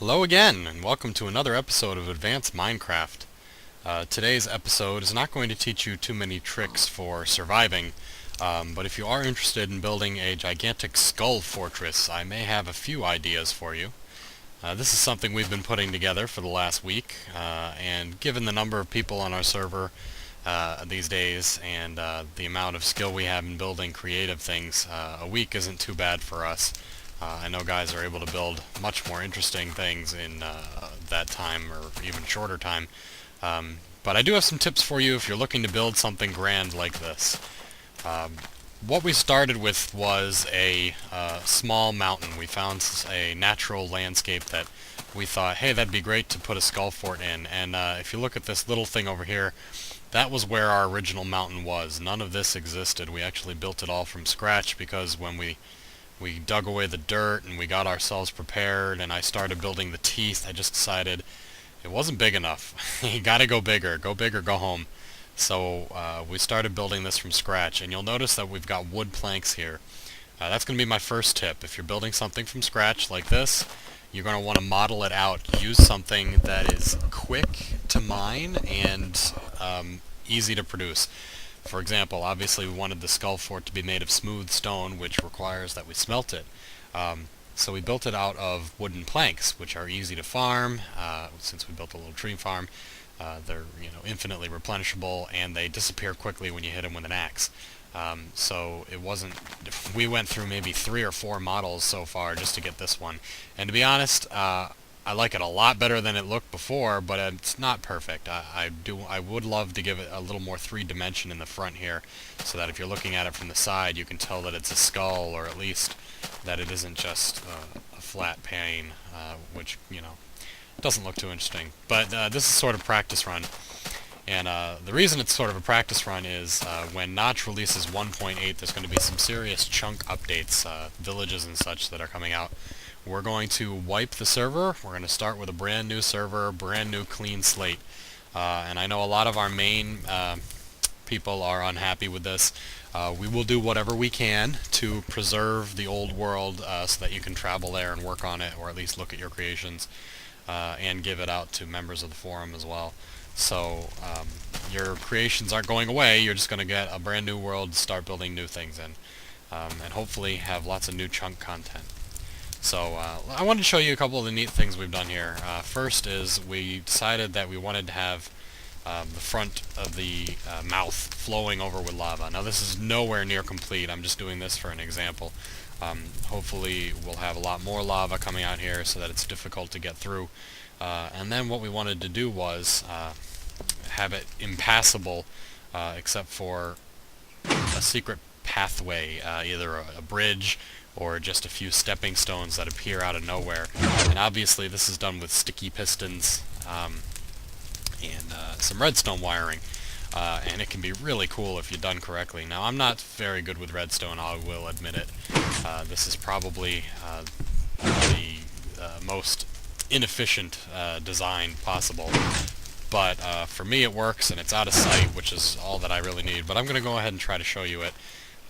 Hello again, and welcome to another episode of Advanced Minecraft. Today's episode is not going to teach you too many tricks for surviving, but if you are interested in building a gigantic skull fortress, I may have a few ideas for you. This is something we've been putting together for the last week, and given the number of people on our server these days and the amount of skill we have in building creative things, a week isn't too bad for us. I know guys are able to build much more interesting things in that time, or even shorter time. But I do have some tips for you if you're looking to build something grand like this. What we started with was a small mountain. We found a natural landscape that we thought, hey, that'd be great to put a skull fort in. And if you look at this little thing over here, that was where our original mountain was. None of this existed. We actually built it all from scratch because when we dug away the dirt and we got ourselves prepared and I started building the teeth, I just decided it wasn't big enough. You gotta go bigger, go home. So we started building this from scratch, and you'll notice that we've got wood planks here. That's going to be my first tip. If you're building something from scratch like this, you're going to want to model it out. Use something that is quick to mine and easy to produce. For example, obviously we wanted the skull fort to be made of smooth stone, which requires that we smelt it. So we built it out of wooden planks, which are easy to farm. Since we built a little tree farm, they're infinitely replenishable, and they disappear quickly when you hit them with an axe. So it wasn't. We went through maybe 3 or 4 models so far just to get this one. And to be honest, I like it a lot better than it looked before, but it's not perfect. I would love to give it a little more 3-dimension in the front here, so that if you're looking at it from the side, you can tell that it's a skull, or at least that it isn't just a flat pane, which doesn't look too interesting. But this is sort of practice run. And the reason it's sort of a practice run is when Notch releases 1.8, there's going to be some serious chunk updates, villages and such that are coming out. We're going to wipe the server. We're going to start with a brand new server, brand new clean slate. And I know a lot of our main people are unhappy with this. We will do whatever we can to preserve the old world so that you can travel there and work on it, or at least look at your creations, and give it out to members of the forum as well. So your creations aren't going away. You're just going to get a brand new world to start building new things in, and hopefully have lots of new chunk content. So I wanted to show you a couple of the neat things we've done here. First is we decided that we wanted to have the front of the mouth flowing over with lava. Now this is nowhere near complete. I'm just doing this for an example. Hopefully we'll have a lot more lava coming out here so that it's difficult to get through. And then what we wanted to do was have it impassable except for a secret pathway, either a bridge or just a few stepping stones that appear out of nowhere. And obviously this is done with sticky pistons and some redstone wiring. And it can be really cool if you're done correctly. Now I'm not very good with redstone, I will admit it. This is probably the most inefficient design possible. But for me it works, and it's out of sight, which is all that I really need. But I'm going to go ahead and try to show you it.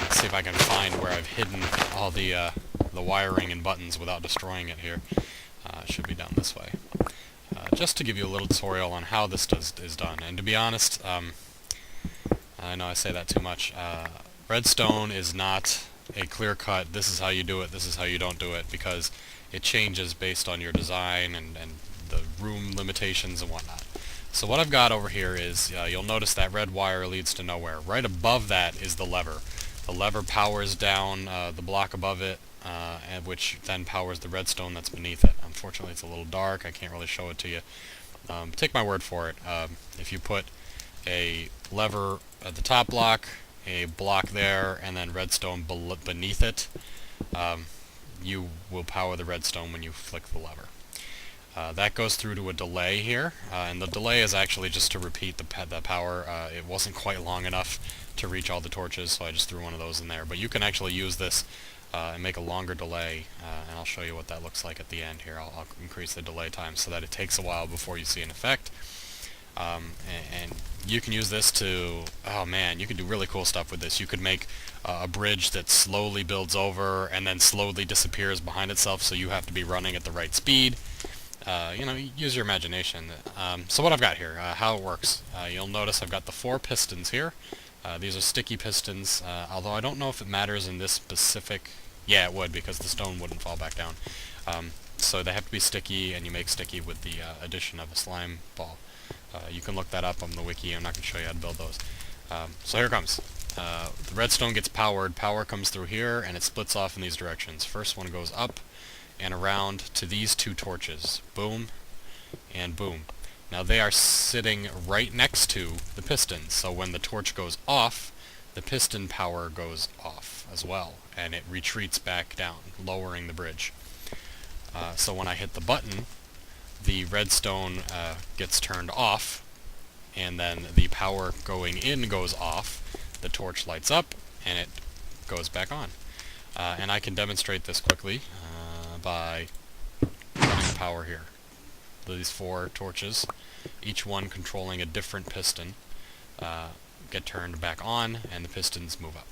Let's see if I can find where I've hidden all the wiring and buttons without destroying it here. It should be down this way. Just to give you a little tutorial on how this is done. And to be honest, I know I say that too much. Redstone is not a clear-cut, this is how you do it, this is how you don't do it, because it changes based on your design and the room limitations and whatnot. So what I've got over here is, you'll notice that red wire leads to nowhere. Right above that is the lever. The lever powers down the block above it, and which then powers the redstone that's beneath it. Unfortunately, it's a little dark. I can't really show it to you. Take my word for it. If you put a lever at the top block, a block there, and then redstone beneath it, you will power the redstone when you flick the lever. That goes through to a delay here, and the delay is actually just to repeat the power. It wasn't quite long enough to reach all the torches, so I just threw one of those in there. But you can actually use this and make a longer delay, and I'll show you what that looks like at the end here. I'll increase the delay time so that it takes a while before you see an effect. And you can use this to, oh man, you can do really cool stuff with this. You could make a bridge that slowly builds over and then slowly disappears behind itself, so you have to be running at the right speed. use your imagination. So what I've got here, how it works. You'll notice I've got the 4 pistons here. These are sticky pistons, although I don't know if it matters in this specific... Yeah, it would, because the stone wouldn't fall back down. So they have to be sticky, and you make sticky with the addition of a slime ball. You can look that up on the wiki. I'm not going to show you how to build those. So here it comes. The redstone gets powered. Power comes through here, and it splits off in these directions. First one goes up and around to these 2 torches. Boom and boom. Now they are sitting right next to the pistons, so when the torch goes off, the piston power goes off as well, and it retreats back down, lowering the bridge. So when I hit the button, the redstone gets turned off, and then the power going in goes off, the torch lights up, and it goes back on. And I can demonstrate this quickly by running the power here. These 4 torches, each one controlling a different piston, get turned back on, and the pistons move up.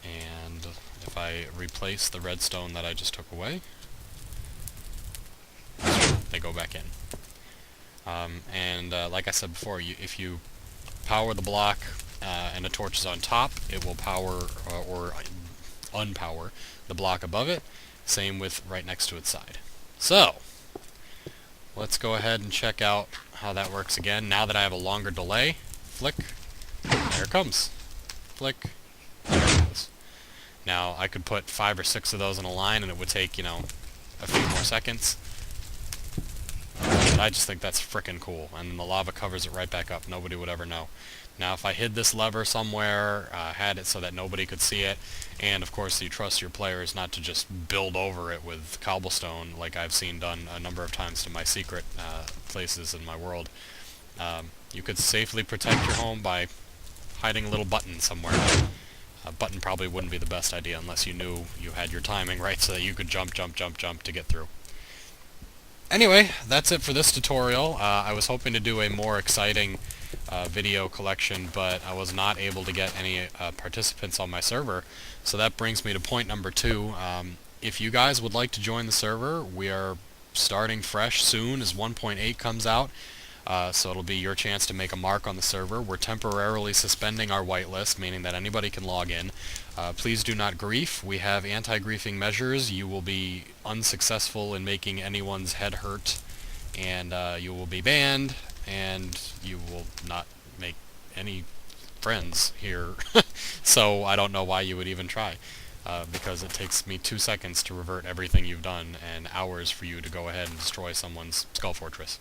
And if I replace the redstone that I just took away, they go back in. Like I said before, if you power the block and the torch is on top, it will power or unpower the block above it. Same with right next to its side. So, let's go ahead and check out how that works again. Now that I have a longer delay, flick, there it comes. Flick, there it goes. Now, I could put 5 or 6 of those in a line and it would take, a few more seconds. But I just think that's frickin' cool, and then the lava covers it right back up. Nobody would ever know. Now, if I hid this lever somewhere, had it so that nobody could see it, and of course you trust your players not to just build over it with cobblestone, like I've seen done a number of times to my secret places in my world, you could safely protect your home by hiding a little button somewhere. A button probably wouldn't be the best idea unless you knew you had your timing right so that you could jump, jump, jump, jump to get through. Anyway, that's it for this tutorial. I was hoping to do a more exciting video collection, but I was not able to get any participants on my server. So that brings me to point number 2. If you guys would like to join the server, we are starting fresh soon as 1.8 comes out. So it'll be your chance to make a mark on the server. We're temporarily suspending our whitelist, meaning that anybody can log in. Please do not grief. We have anti-griefing measures. You will be unsuccessful in making anyone's head hurt, and you will be banned, and you will not make any friends here. So I don't know why you would even try, because it takes me 2 seconds to revert everything you've done, and hours for you to go ahead and destroy someone's skull fortress.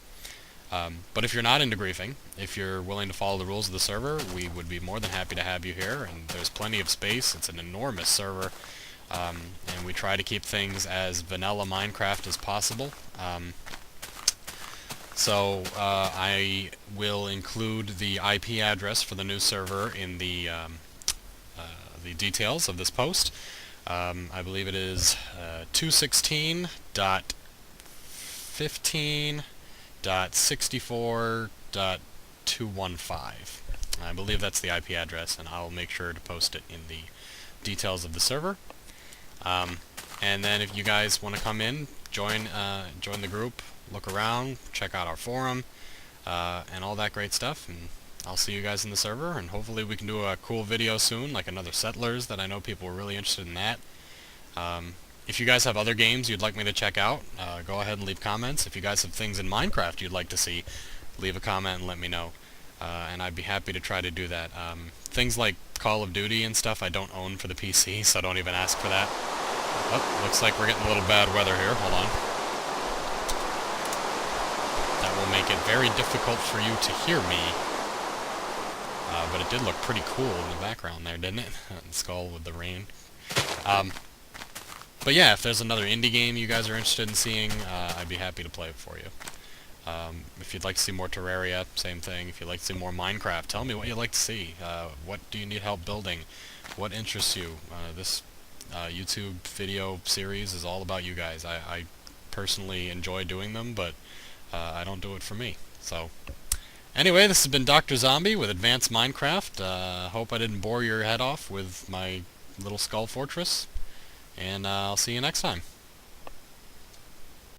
But if you're not into griefing, if you're willing to follow the rules of the server, we would be more than happy to have you here, and there's plenty of space. It's an enormous server, and we try to keep things as vanilla Minecraft as possible. So I will include the IP address for the new server in the details of this post. I believe it is 216.15.64.215. I believe that's the IP address, and I'll make sure to post it in the details of the server. And then if you guys want to come in, join the group, look around, check out our forum, and all that great stuff, and I'll see you guys in the server, and hopefully we can do a cool video soon, like another Settlers, that I know people are really interested in that. If you guys have other games you'd like me to check out, go ahead and leave comments. If you guys have things in Minecraft you'd like to see, leave a comment and let me know. And I'd be happy to try to do that. Things like Call of Duty and stuff I don't own for the PC, so don't even ask for that. Oh, looks like we're getting a little bad weather here. Hold on. That will make it very difficult for you to hear me. But it did look pretty cool in the background there, didn't it? The skull with the rain. But yeah, if there's another indie game you guys are interested in seeing, I'd be happy to play it for you. If you'd like to see more Terraria, same thing. If you'd like to see more Minecraft, tell me what you'd like to see. What do you need help building? What interests you? This YouTube video series is all about you guys. I personally enjoy doing them, but I don't do it for me. So, anyway, this has been Doctrzombie with Advanced Minecraft. Hope I didn't bore your head off with my little skull fortress. And I'll see you next time.